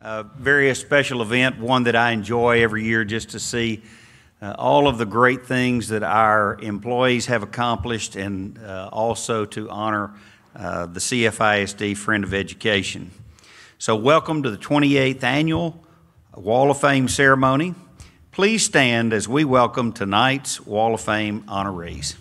A very special event, one that I enjoy every year just to see all of the great things that our employees have accomplished, and also to honor the CFISD Friend of Education. So welcome to the 28th Annual Wall of Fame ceremony. Please stand as we welcome tonight's Wall of Fame honorees.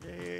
Yay.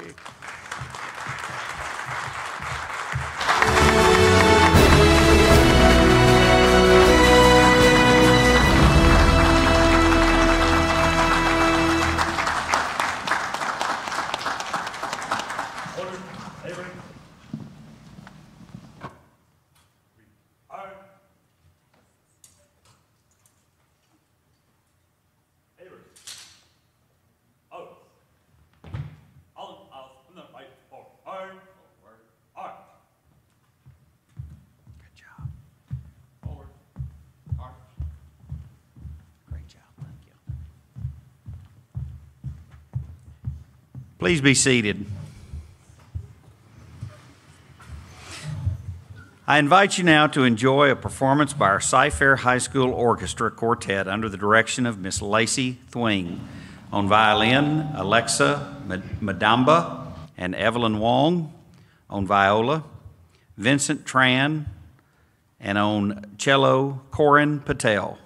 Please be seated. I invite you now to enjoy a performance by our Cypress-Fairbanks High School Orchestra Quartet under the direction of Miss Lacey Thwing. On violin, Alexa Madamba and Evelyn Wong. On viola, Vincent Tran. And on cello, Corin Patel.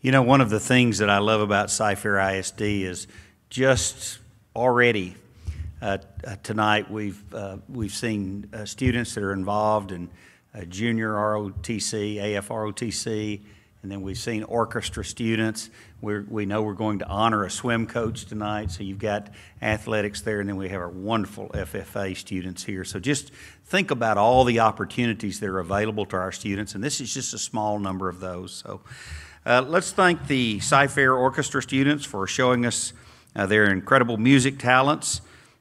You know, one of the things that I love about Cypress-Fairbanks ISD is just already tonight we've seen students that are involved in junior ROTC, AF ROTC, and then we've seen orchestra students. We know we're going to honor a swim coach tonight, so you've got athletics there, and then we have our wonderful FFA students here. So just think about all the opportunities that are available to our students, and this is just a small number of those. So let's thank the Cyfair Orchestra students for showing us their incredible music talents.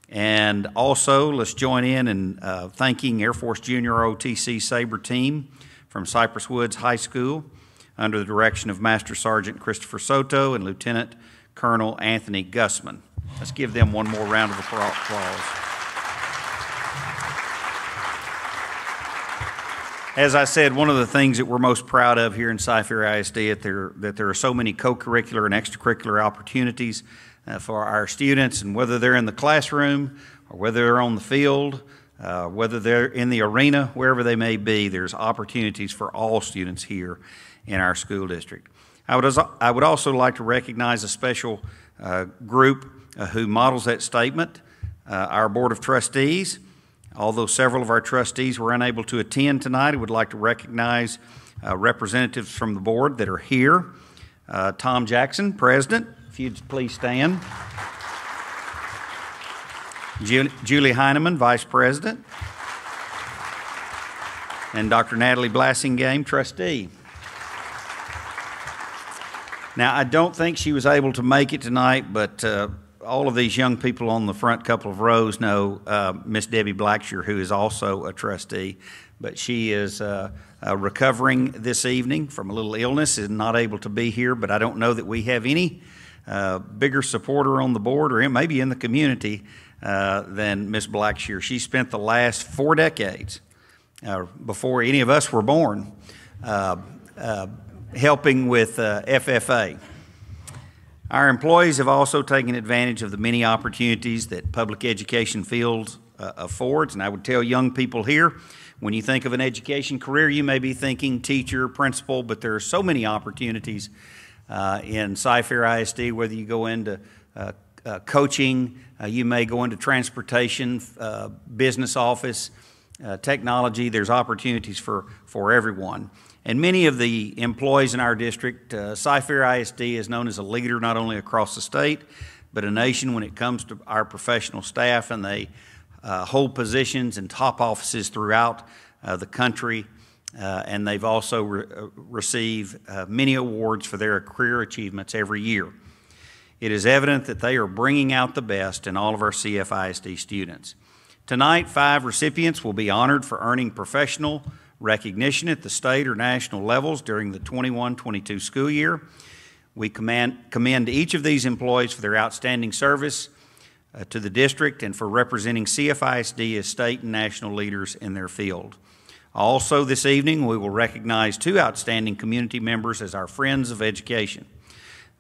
And also, let's join in thanking Air Force Junior ROTC Sabre team from Cypress Woods High School under the direction of Master Sergeant Christopher Soto and Lieutenant Colonel Anthony Gussman. Let's give them one more round of applause. As I said, one of the things that we're most proud of here in Cypress ISD is that there are so many co-curricular and extracurricular opportunities for our students, and whether they're in the classroom or whether they're on the field, whether they're in the arena, wherever they may be, there's opportunities for all students here in our school district. I would also like to recognize a special group who models that statement, our Board of Trustees. Although several of our trustees were unable to attend tonight, I would like to recognize representatives from the board that are here. Tom Jackson, President, if you'd please stand. Julie Heineman, Vice President. And Dr. Natalie Blassingame, Trustee. Now, I don't think she was able to make it tonight, but all of these young people on the front couple of rows know Miss Debbie Blackshear, who is also a trustee, but she is recovering this evening from a little illness, is not able to be here, but I don't know that we have any bigger supporter on the board or maybe in the community than Miss Blackshear. She spent the last 4 decades, before any of us were born, helping with FFA. Our employees have also taken advantage of the many opportunities that public education field affords, and I would tell young people here, when you think of an education career, you may be thinking teacher, principal, but there are so many opportunities in Cyfair ISD, whether you go into coaching, you may go into transportation, business office, technology. There's opportunities for everyone. And many of the employees in our district, Cyfair ISD is known as a leader not only across the state, but a nation when it comes to our professional staff, and they hold positions in top offices throughout the country, and they've also received many awards for their career achievements every year. It is evident that they are bringing out the best in all of our CFISD students. Tonight, 5 recipients will be honored for earning professional recognition at the state or national levels during the 21-22 school year. We commend each of these employees for their outstanding service to the district and for representing CFISD as state and national leaders in their field. Also this evening, we will recognize 2 outstanding community members as our Friends of Education.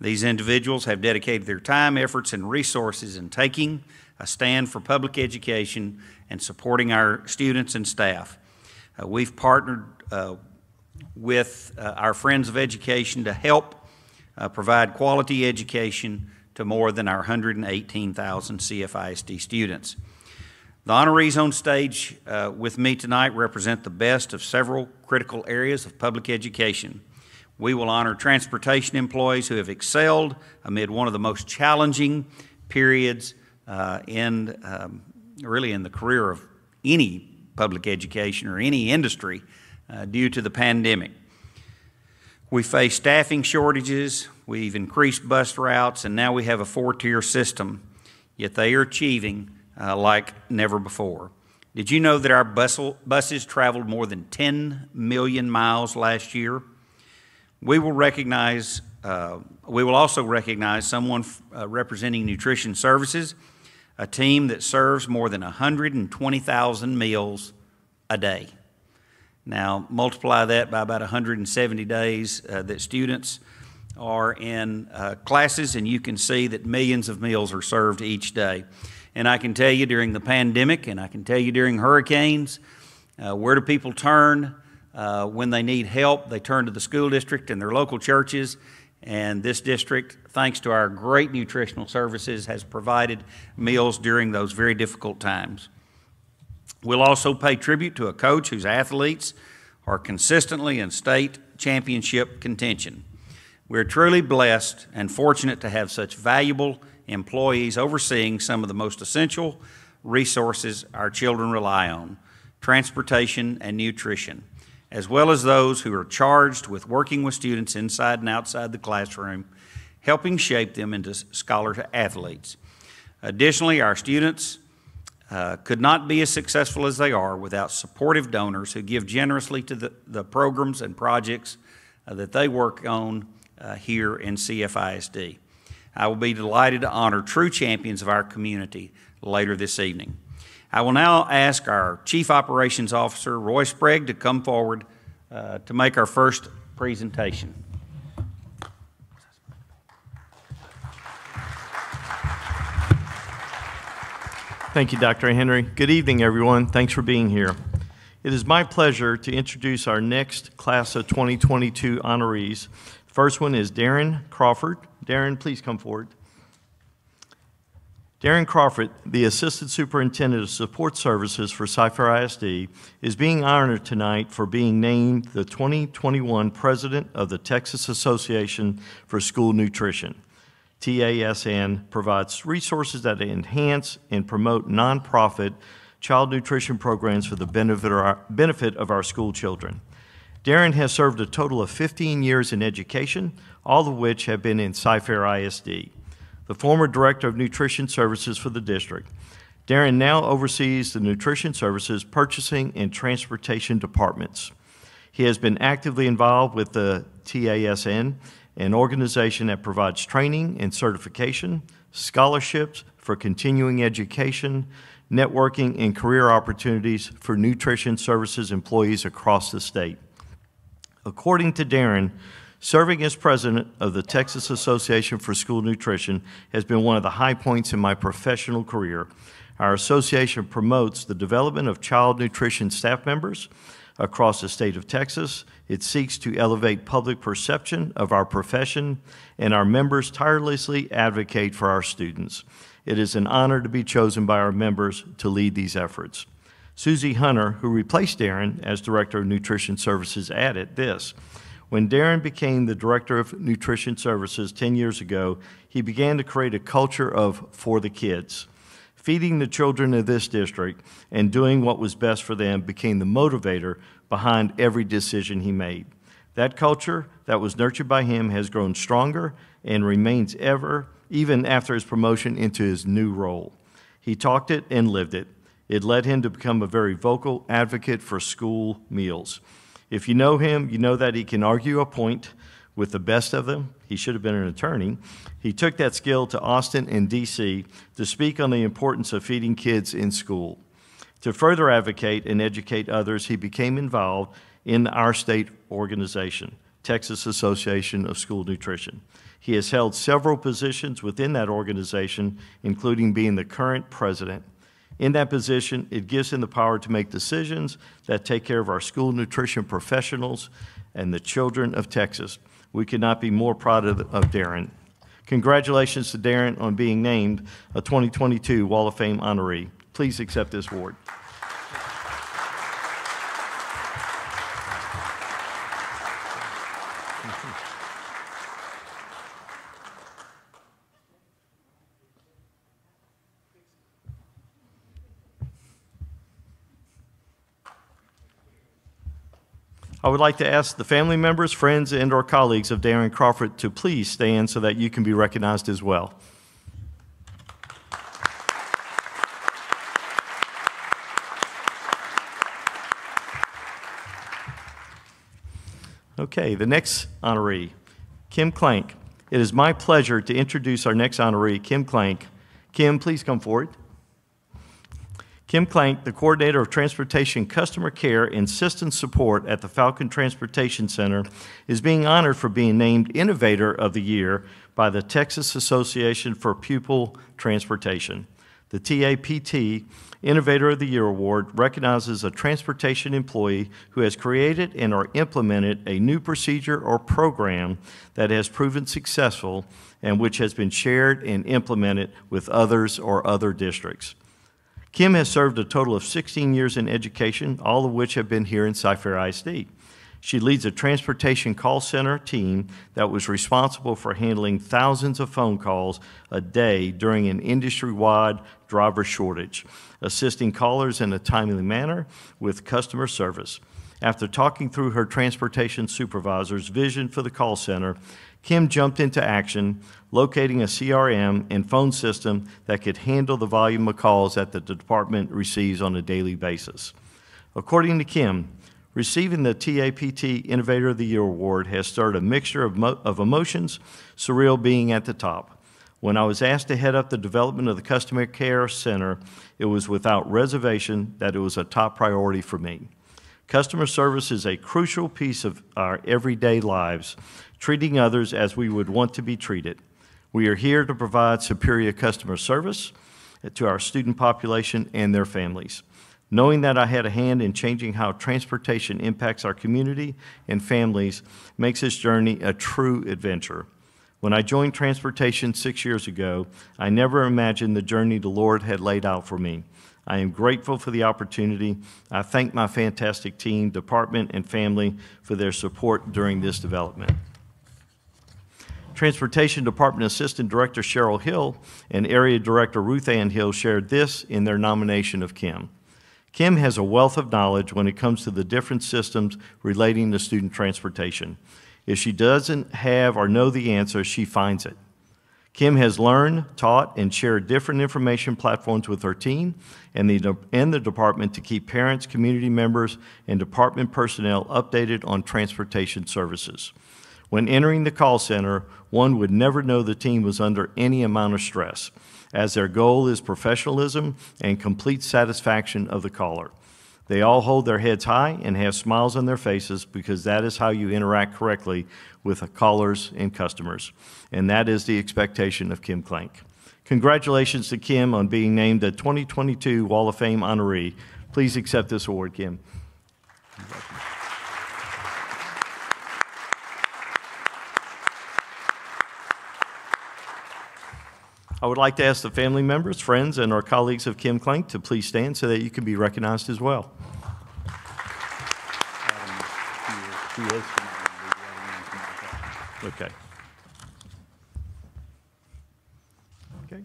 These individuals have dedicated their time, efforts, and resources in taking a stand for public education and supporting our students and staff. We've partnered with our Friends of Education to help provide quality education to more than our 118,000 CFISD students. The honorees on stage with me tonight represent the best of several critical areas of public education. We will honor transportation employees who have excelled amid one of the most challenging periods really in the career of any public education or any industry due to the pandemic. We face staffing shortages, we've increased bus routes, and now we have a 4-tier system, yet they are achieving like never before. Did you know that our buses traveled more than 10 million miles last year? We will also recognize someone representing Nutrition Services, a team that serves more than 120,000 meals a day. Now, multiply that by about 170 days that students are in classes, and you can see that millions of meals are served each day. And I can tell you during the pandemic, and I can tell you during hurricanes, where do people turn when they need help? They turn to the school district and their local churches. And this district, thanks to our great nutritional services, has provided meals during those very difficult times. We'll also pay tribute to a coach whose athletes are consistently in state championship contention. We're truly blessed and fortunate to have such valuable employees overseeing some of the most essential resources our children rely on, transportation and nutrition, as well as those who are charged with working with students inside and outside the classroom, helping shape them into scholar athletes. Additionally, our students could not be as successful as they are without supportive donors who give generously to the programs and projects that they work on here in CFISD. I will be delighted to honor true champions of our community later this evening. I will now ask our Chief Operations Officer, Roy Sprague, to come forward to make our first presentation. Thank you, Dr. Henry. Good evening, everyone. Thanks for being here. It is my pleasure to introduce our next class of 2022 honorees. First one is Darren Crawford. Darren, please come forward. Darren Crawford, the Assistant Superintendent of Support Services for Cypress-Fairbanks, is being honored tonight for being named the 2021 President of the Texas Association for School Nutrition. TASN provides resources that enhance and promote nonprofit child nutrition programs for the benefit of our school children. Darren has served a total of 15 years in education, all of which have been in Cypress-ISD. The former Director of Nutrition Services for the district. Darren now oversees the Nutrition Services, Purchasing, and Transportation departments. He has been actively involved with the TASN, an organization that provides training and certification, scholarships for continuing education, networking, and career opportunities for nutrition services employees across the state. According to Darren, serving as president of the Texas Association for School Nutrition has been one of the high points in my professional career. Our association promotes the development of child nutrition staff members across the state of Texas. It seeks to elevate public perception of our profession, and our members tirelessly advocate for our students. It is an honor to be chosen by our members to lead these efforts. Susie Hunter, who replaced Darren as Director of Nutrition Services, added this: when Darren became the Director of Nutrition Services 10 years ago, he began to create a culture of for the kids. Feeding the children of this district and doing what was best for them became the motivator behind every decision he made. That culture that was nurtured by him has grown stronger and remains even after his promotion into his new role. He talked it and lived it. It led him to become a very vocal advocate for school meals. If you know him, you know that he can argue a point with the best of them. He should have been an attorney. He took that skill to Austin and D.C. to speak on the importance of feeding kids in school. To further advocate and educate others, he became involved in our state organization, Texas Association of School Nutrition. He has held several positions within that organization, including being the current president. In that position, it gives him the power to make decisions that take care of our school nutrition professionals and the children of Texas. We could not be more proud of Darren. Congratulations to Darren on being named a 2022 Wall of Fame honoree. Please accept this award. I would like to ask the family members, friends, and/or colleagues of Darren Crawford to please stand so that you can be recognized as well. Okay, the next honoree, Kim Clank. It is my pleasure to introduce our next honoree, Kim Clank. Kim, please come forward. Kim Clank, the Coordinator of Transportation Customer Care and System Support at the Falcon Transportation Center, is being honored for being named Innovator of the Year by the Texas Association for Pupil Transportation. The TAPT Innovator of the Year Award recognizes a transportation employee who has created and or implemented a new procedure or program that has proven successful and which has been shared and implemented with others or other districts. Kim has served a total of 16 years in education, all of which have been here in Cypress-Fairbanks. She leads a transportation call center team that was responsible for handling thousands of phone calls a day during an industry-wide driver shortage, assisting callers in a timely manner with customer service. After talking through her transportation supervisor's vision for the call center, Kim jumped into action, locating a CRM and phone system that could handle the volume of calls that the department receives on a daily basis. According to Kim, receiving the TAPT Innovator of the Year Award has stirred a mixture of emotions, surreal being at the top. When I was asked to head up the development of the Customer Care Center, it was without reservation that it was a top priority for me. Customer service is a crucial piece of our everyday lives, treating others as we would want to be treated. We are here to provide superior customer service to our student population and their families. Knowing that I had a hand in changing how transportation impacts our community and families makes this journey a true adventure. When I joined transportation 6 years ago, I never imagined the journey the Lord had laid out for me. I am grateful for the opportunity. I thank my fantastic team, department, and family for their support during this development. Transportation Department Assistant Director Cheryl Hill and Area Director Ruth Ann Hill shared this in their nomination of Kim. Kim has a wealth of knowledge when it comes to the different systems relating to student transportation. If she doesn't have or know the answer, she finds it. Kim has learned, taught, and shared different information platforms with her team and the department to keep parents, community members, and department personnel updated on transportation services. When entering the call center, one would never know the team was under any amount of stress, as their goal is professionalism and complete satisfaction of the caller. They all hold their heads high and have smiles on their faces because that is how you interact correctly with callers and customers. And that is the expectation of Kim Clank. Congratulations to Kim on being named the 2022 Wall of Fame honoree. Please accept this award, Kim. I would like to ask the family members, friends, and our colleagues of Kim Clank to please stand so that you can be recognized as well. Okay. Okay.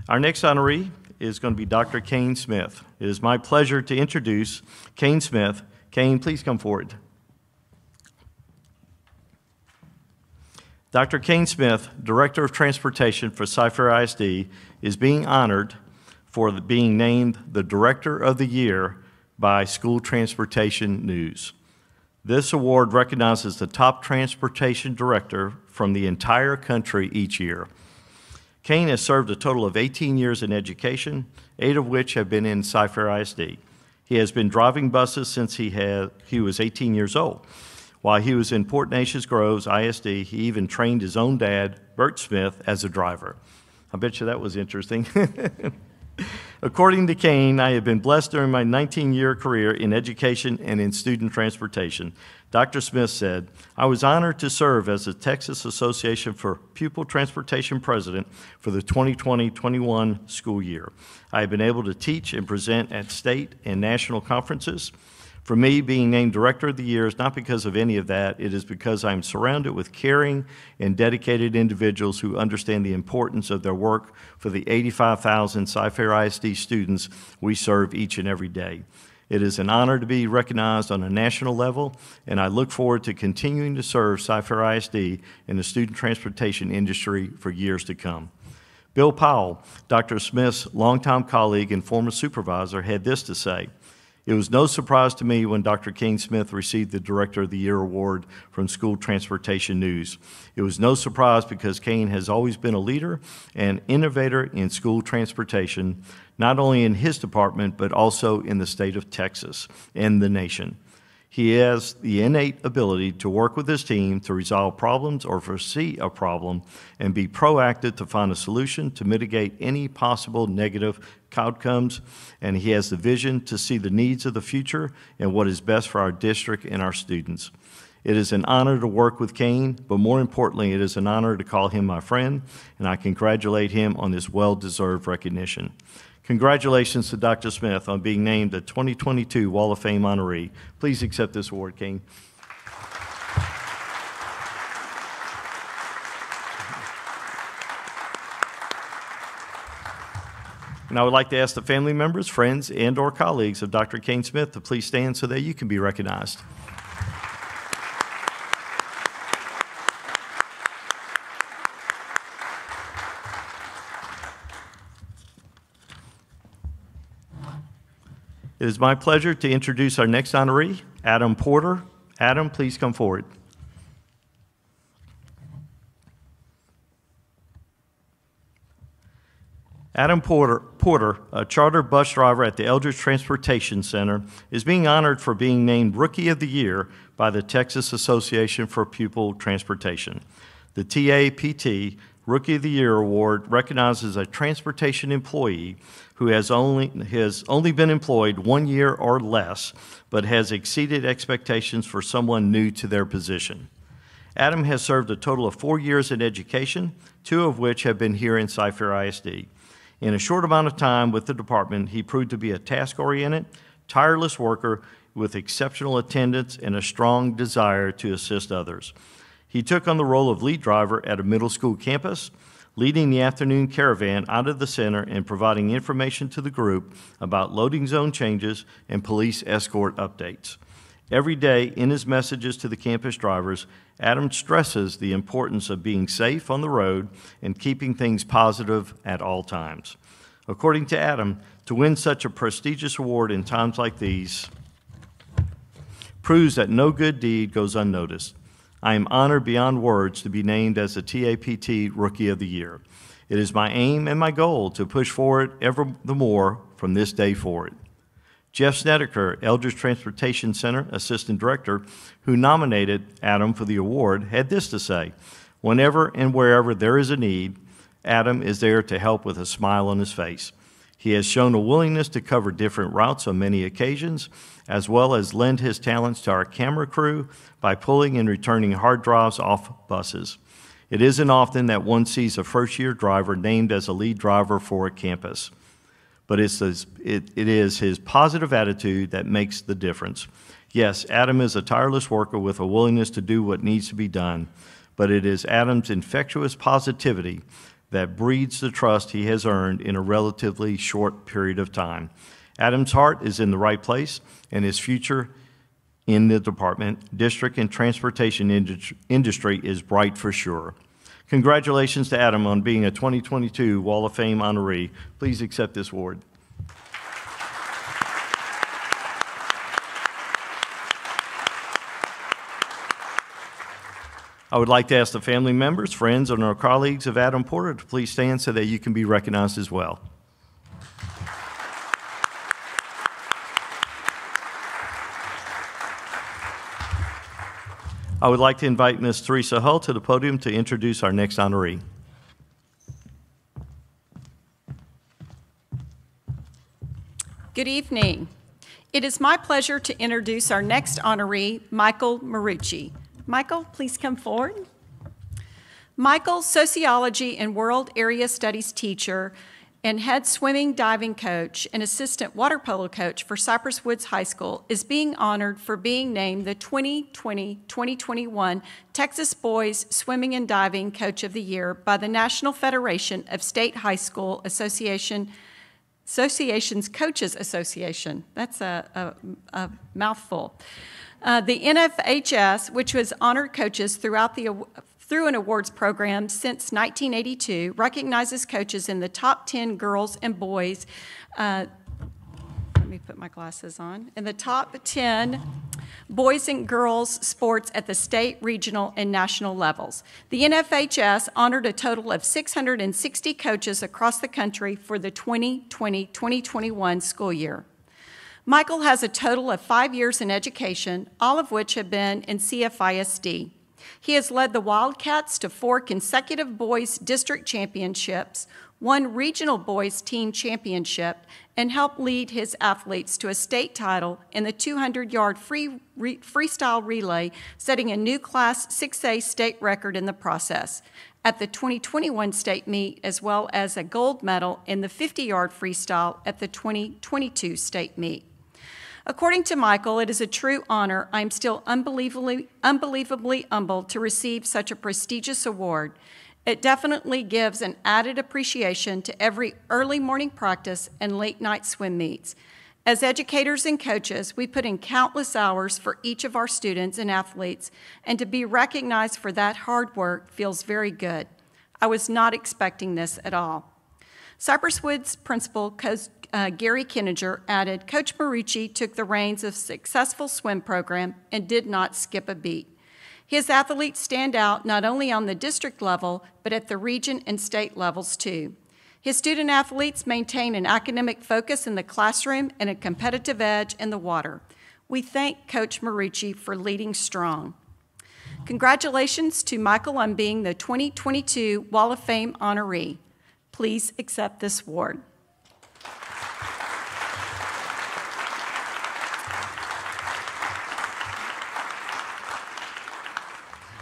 Our next honoree is going to be Dr. Kane Smith. It is my pleasure to introduce Kane Smith. Kane, please come forward. Dr. Kane Smith, Director of Transportation for Cypress-Fairbanks, is being honored for being named the Director of the Year by School Transportation News. This award recognizes the top transportation director from the entire country each year. Kane has served a total of 18 years in education, 8 of which have been in Cypress-Fairbanks. He has been driving buses since he was 18 years old. While he was in Port Neches Groves ISD, he even trained his own dad, Bert Smith, as a driver. I bet you that was interesting. According to Kane, I have been blessed during my 19-year career in education and in student transportation Dr. Smith said, "I was honored to serve as the Texas Association for Pupil Transportation President for the 2020-21 school year. I have been able to teach and present at state and national conferences. For me, being named Director of the Year is not because of any of that. It is because I'm surrounded with caring and dedicated individuals who understand the importance of their work for the 85,000 Cypress-Fairbanks students we serve each and every day. It is an honor to be recognized on a national level, and I look forward to continuing to serve Cypress-ISD in the student transportation industry for years to come." Bill Powell, Dr. Smith's longtime colleague and former supervisor, had this to say, "It was no surprise to me when Dr. Kane Smith received the Director of the Year award from School Transportation News. It was no surprise because Kane has always been a leader and innovator in school transportation, not only in his department, but also in the state of Texas and the nation. He has the innate ability to work with his team to resolve problems or foresee a problem and be proactive to find a solution to mitigate any possible negative outcomes, and he has the vision to see the needs of the future and what is best for our district and our students. It is an honor to work with Kane, but more importantly, it is an honor to call him my friend, and I congratulate him on this well-deserved recognition. Congratulations to Dr. Smith on being named the 2022 Wall of Fame honoree. Please accept this award, Kane. And I would like to ask the family members, friends, and/or colleagues of Dr. Kane Smith to please stand so that you can be recognized. It is my pleasure to introduce our next honoree, Adam Porter. Adam, please come forward. Adam Porter, a charter bus driver at the Eldridge Transportation Center, is being honored for being named Rookie of the Year by the Texas Association for Pupil Transportation. The TAPT Rookie of the Year Award recognizes a transportation employee who has only been employed 1 year or less, but has exceeded expectations for someone new to their position. Adam has served a total of 4 years in education, 2 of which have been here in Cypress-ISD. In a short amount of time with the department, he proved to be a task-oriented, tireless worker with exceptional attendance and a strong desire to assist others. He took on the role of lead driver at a middle school campus, leading the afternoon caravan out of the center and providing information to the group about loading zone changes and police escort updates. Every day in his messages to the campus drivers, Adam stresses the importance of being safe on the road and keeping things positive at all times. According to Adam, to win such a prestigious award in times like these proves that no good deed goes unnoticed. I am honored beyond words to be named as the TAPT Rookie of the Year. It is my aim and my goal to push forward ever the more from this day forward. Jeff Snedeker, Eldridge Transportation Center Assistant Director, who nominated Adam for the award, had this to say, "Whenever and wherever there is a need, Adam is there to help with a smile on his face. He has shown a willingness to cover different routes on many occasions, as well as lend his talents to our camera crew by pulling and returning hard drives off buses. It isn't often that one sees a first-year driver named as a lead driver for a campus, but it is his positive attitude that makes the difference. Yes, Adam is a tireless worker with a willingness to do what needs to be done, but it is Adam's infectious positivity that breeds the trust he has earned in a relatively short period of time. Adam's heart is in the right place, and his future in the department, district, and transportation industry is bright for sure." Congratulations to Adam on being a 2022 Wall of Fame honoree. Please accept this award. I would like to ask the family members, friends, and our colleagues of Adam Porter to please stand so that you can be recognized as well. I would like to invite Ms. Teresa Hull to the podium to introduce our next honoree. Good evening. It is my pleasure to introduce our next honoree, Michael Marucci. Michael, please come forward. Michael, sociology and world area studies teacher and head swimming diving coach and assistant water polo coach for Cypress Woods High School, is being honored for being named the 2020-2021 Texas Boys Swimming and Diving Coach of the Year by the National Federation of State High School Association's Coaches Association. That's a mouthful. The NFHS, which has honored coaches through an awards program since 1982, recognizes coaches in the top 10 girls and boys. Let me put my glasses on. In the top 10 boys and girls sports at the state, regional, and national levels. The NFHS honored a total of 660 coaches across the country for the 2020-2021 school year. Michael has a total of 5 years in education, all of which have been in CFISD. He has led the Wildcats to 4 consecutive boys district championships, 1 regional boys team championship, and helped lead his athletes to a state title in the 200-yard freestyle relay, setting a new Class 6A state record in the process at the 2021 state meet, as well as a gold medal in the 50-yard freestyle at the 2022 state meet. According to Michael, it is a true honor. I am still unbelievably humbled to receive such a prestigious award. It definitely gives an added appreciation to every early morning practice and late night swim meets. As educators and coaches, we put in countless hours for each of our students and athletes, and to be recognized for that hard work feels very good. I was not expecting this at all. Cypress Woods principal Gary Kinninger added, Coach Marucci took the reins of a successful swim program and did not skip a beat. His athletes stand out not only on the district level, but at the region and state levels too. His student athletes maintain an academic focus in the classroom and a competitive edge in the water. We thank Coach Marucci for leading strong. Congratulations to Michael on being the 2022 Wall of Fame honoree. Please accept this award.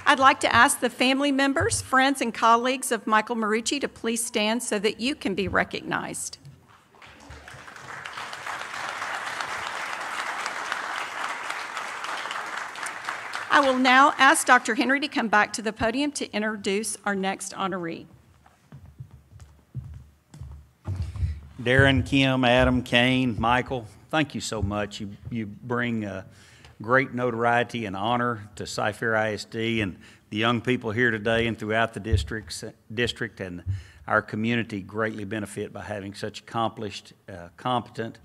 I'd like to ask the family members, friends, and colleagues of Michael Marucci to please stand so that you can be recognized. I will now ask Dr. Henry to come back to the podium to introduce our next honoree. Darren, Kim, Adam, Kane, Michael, thank you so much. You bring great notoriety and honor to Cypress-Fairbanks and the young people here today and throughout the district, and our community greatly benefit by having such accomplished, competent,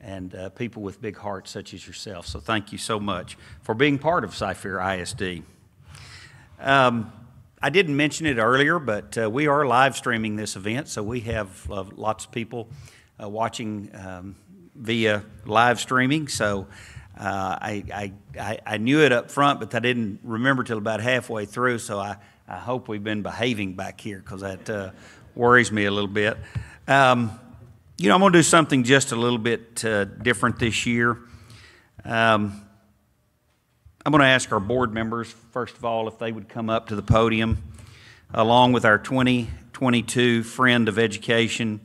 and people with big hearts such as yourself. So thank you so much for being part of Cypress-ISD. I didn't mention it earlier, but we are live streaming this event, so we have lots of people watching via live streaming. So I knew it up front, but I didn't remember till about halfway through, so I hope we've been behaving back here, because that worries me a little bit. I'm going to do something just a little bit different this year. I'm going to ask our board members, first of all, if they would come up to the podium, along with our 2022 Friend of Education,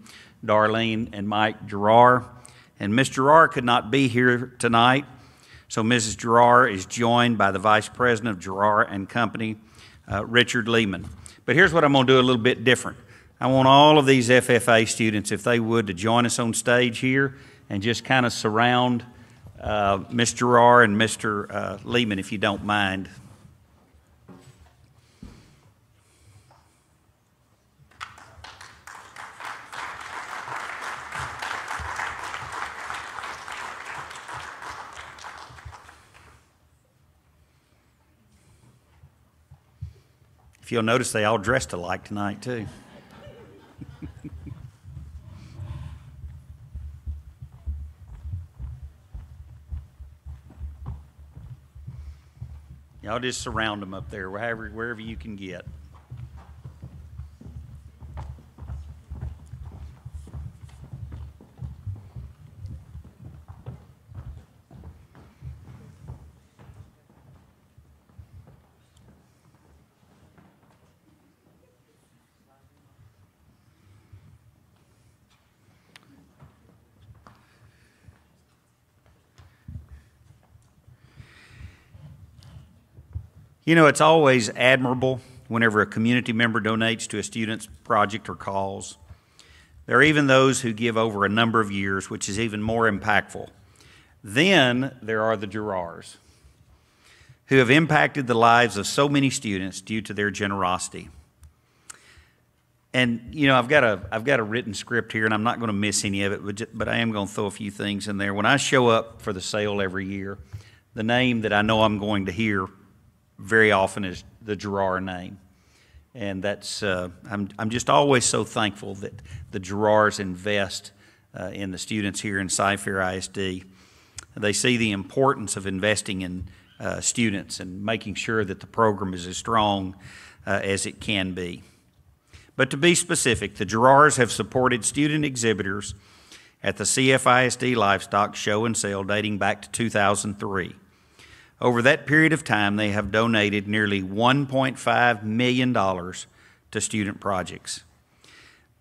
Darlene and Mike Gerard. And Ms. Gerard could not be here tonight, so Mrs. Gerard is joined by the Vice President of Gerard and Company, Richard Lehman. But here's what I'm going to do a little bit different. I want all of these FFA students, if they would, to join us on stage here and just kind of surround Ms. Gerard and Mr. Lehman, if you don't mind. If you'll notice, they all dressed alike tonight, too. Y'all just surround them up there, wherever you can get. You know, it's always admirable whenever a community member donates to a student's project or cause. There are even those who give over a number of years, which is even more impactful. Then there are the Gerards, who have impacted the lives of so many students due to their generosity. And, you know, I've got a written script here, and I'm not going to miss any of it, but I am going to throw a few things in there. When I show up for the sale every year, the name that I know I'm going to hear very often is the Gerard name. And that's, I'm just always so thankful that the Gerards invest in the students here in Cypress-Fairbanks ISD. They see the importance of investing in students and making sure that the program is as strong as it can be. But to be specific, the Gerards have supported student exhibitors at the CFISD Livestock Show and Sale dating back to 2003. Over that period of time, they have donated nearly $1.5 million to student projects.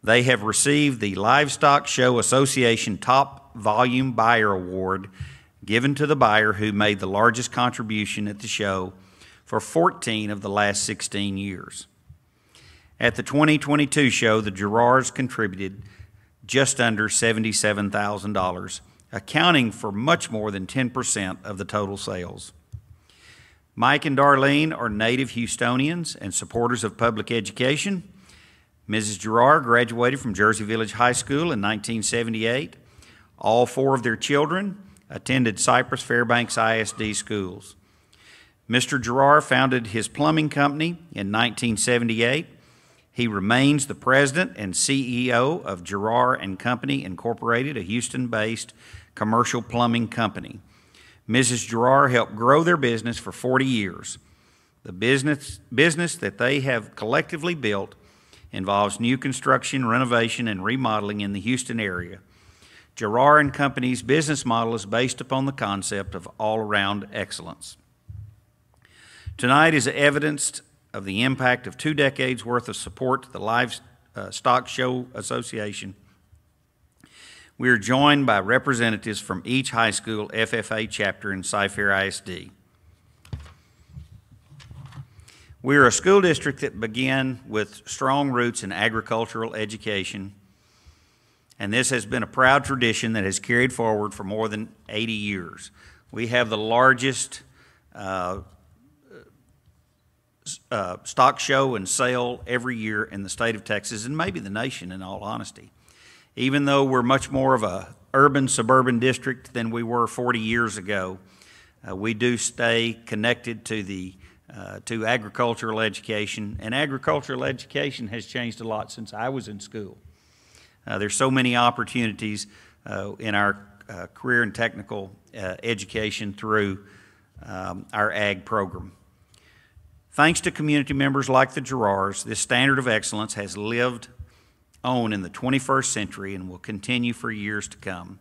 They have received the Livestock Show Association Top Volume Buyer Award, given to the buyer who made the largest contribution at the show for 14 of the last 16 years. At the 2022 show, the Gerards contributed just under $77,000, accounting for much more than 10% of the total sales. Mike and Darlene are native Houstonians and supporters of public education. Mrs. Gerard graduated from Jersey Village High School in 1978. All four of their children attended Cypress-Fairbanks ISD schools. Mr. Gerard founded his plumbing company in 1978. He remains the president and CEO of Gerard and Company Incorporated, a Houston-based commercial plumbing company. Mrs. Gerard helped grow their business for 40 years. The business that they have collectively built involves new construction, renovation, and remodeling in the Houston area. Gerard and Company's business model is based upon the concept of all-around excellence. Tonight is evidenced of the impact of 2 decades worth of support to the Livestock Show Association. We are joined by representatives from each high school FFA chapter in Cypress ISD. We are a school district that began with strong roots in agricultural education, and this has been a proud tradition that has carried forward for more than 80 years. We have the largest stock show and sale every year in the state of Texas, and maybe the nation, in all honesty. Even though we're much more of a urban suburban district than we were 40 years ago, we do stay connected to to agricultural education, and agricultural education has changed a lot since I was in school. There's so many opportunities in our career and technical education through our ag program. Thanks to community members like the Gerards, this standard of excellence has lived on in the 21st century and will continue for years to come.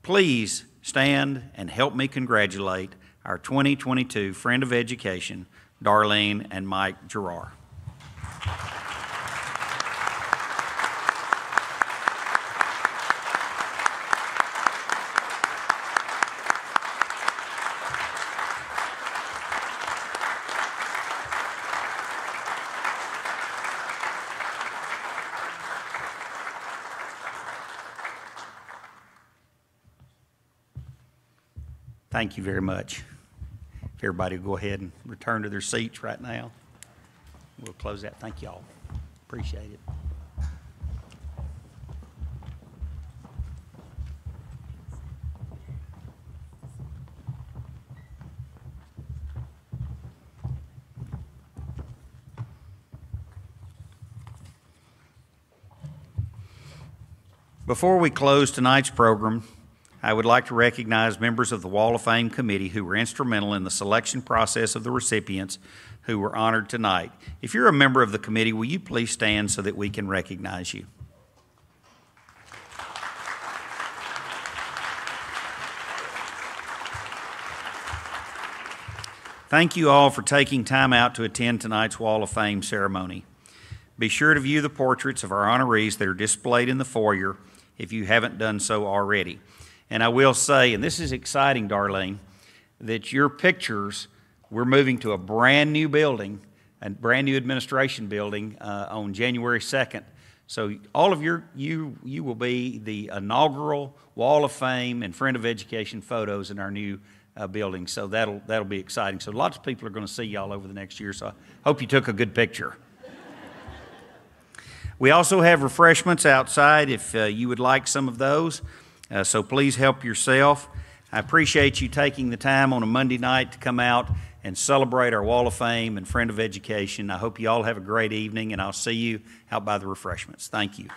Please stand and help me congratulate our 2022 Friend of Education, Darlene and Mike Gerard. Thank you very much. If everybody will go ahead and return to their seats right now, we'll close that. Thank you all. Appreciate it. Before we close tonight's program, I would like to recognize members of the Wall of Fame committee who were instrumental in the selection process of the recipients who were honored tonight. If you're a member of the committee, will you please stand so that we can recognize you? Thank you all for taking time out to attend tonight's Wall of Fame ceremony. Be sure to view the portraits of our honorees that are displayed in the foyer if you haven't done so already. And I will say, and this is exciting, Darlene, that your pictures we're moving to a brand-new building, a brand-new administration building on January 2nd. So all of you will be the inaugural Wall of Fame and Friend of Education photos in our new building. So that'll be exciting. So lots of people are going to see y'all over the next year. So I hope you took a good picture. We also have refreshments outside if you would like some of those. So please help yourself. I appreciate you taking the time on a Monday night to come out and celebrate our Wall of Fame and Friend of Education. I hope you all have a great evening, and I'll see you out by the refreshments. Thank you.